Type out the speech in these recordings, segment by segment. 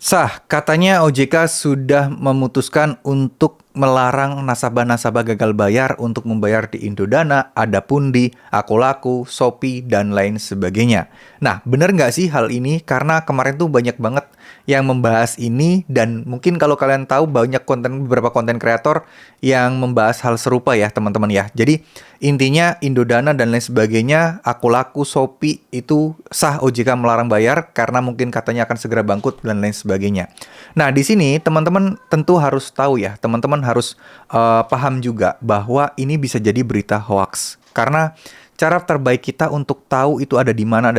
Sah, katanya OJK sudah memutuskan untuk melarang nasabah-nasabah gagal bayar untuk membayar di Indodana, Adapundi, Akulaku, Shopee, dan lain sebagainya. Nah, bener nggak sih hal ini? Karena kemarin tuh banyak banget yang membahas ini, dan mungkin kalau kalian tahu banyak beberapa konten kreator yang membahas hal serupa ya teman-teman ya. Jadi intinya Indodana dan lain sebagainya, Akulaku, Shopee itu sah OJK melarang bayar karena mungkin katanya akan segera bangkrut dan lain sebagainya. Nah, di sini teman-teman tentu harus tahu ya, teman-teman harus paham juga bahwa ini bisa jadi berita hoax. Karena cara terbaik kita untuk tahu itu ada di mana,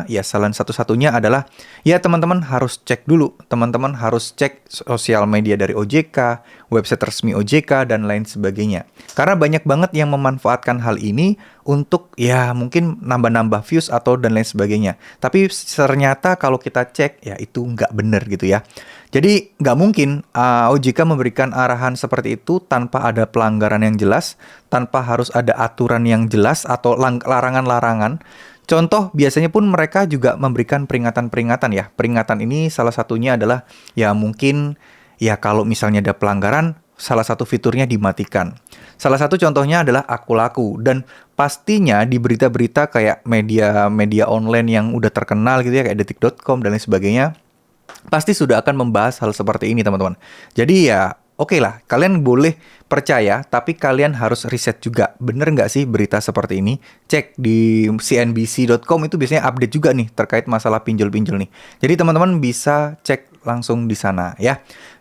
ya salah satu-satunya adalah ya teman-teman harus cek dulu. Teman-teman harus cek sosial media dari OJK, website resmi OJK, dan lain sebagainya. Karena banyak banget yang memanfaatkan hal ini untuk ya mungkin nambah-nambah views atau dan lain sebagainya. Tapi ternyata kalau kita cek ya itu nggak bener gitu ya. Jadi nggak mungkin OJK memberikan arahan seperti itu tanpa ada pelanggaran yang jelas, tanpa harus ada aturan yang jelas atau larangan-larangan. Contoh, biasanya pun mereka juga memberikan peringatan-peringatan ya. Peringatan ini salah satunya adalah ya mungkin ya kalau misalnya ada pelanggaran, salah satu fiturnya dimatikan. Salah satu contohnya adalah Akulaku. Dan pastinya di berita-berita kayak media online yang udah terkenal gitu ya, kayak detik.com dan lain sebagainya, pasti sudah akan membahas hal seperti ini teman-teman. Jadi ya oke lah, kalian boleh percaya, tapi kalian harus riset juga. Bener nggak sih berita seperti ini? Cek di cnbc.com itu biasanya update juga nih terkait masalah pinjol-pinjol nih. Jadi teman-teman bisa cek langsung di sana ya.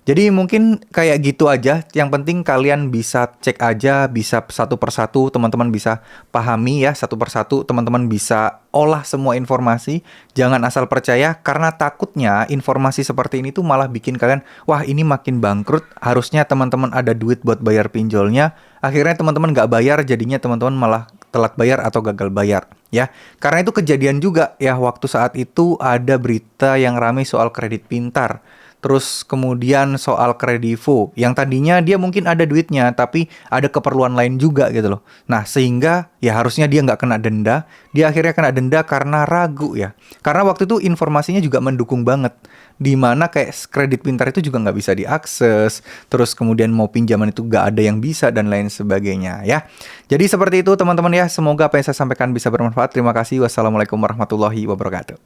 Jadi mungkin kayak gitu aja. Yang penting kalian bisa cek aja, bisa satu persatu teman-teman bisa pahami ya, satu persatu teman-teman bisa olah semua informasi. Jangan asal percaya, karena takutnya informasi seperti ini tuh malah bikin kalian, wah ini makin bangkrut, harusnya teman-teman ada duit buat bayar pinjolnya. Akhirnya teman-teman nggak bayar, jadinya teman-teman malah telat bayar atau gagal bayar ya. Karena itu kejadian juga ya, waktu saat itu ada berita yang ramai soal kredit pintar. Terus kemudian soal kredivo, yang tadinya dia mungkin ada duitnya, tapi ada keperluan lain juga gitu loh. Nah, sehingga ya harusnya dia nggak kena denda, dia akhirnya kena denda karena ragu ya. Karena waktu itu informasinya juga mendukung banget, dimana kayak kredit pintar itu juga nggak bisa diakses, terus kemudian mau pinjaman itu nggak ada yang bisa, dan lain sebagainya ya. Jadi seperti itu teman-teman ya, semoga apa yang saya sampaikan bisa bermanfaat. Terima kasih, wassalamualaikum warahmatullahi wabarakatuh.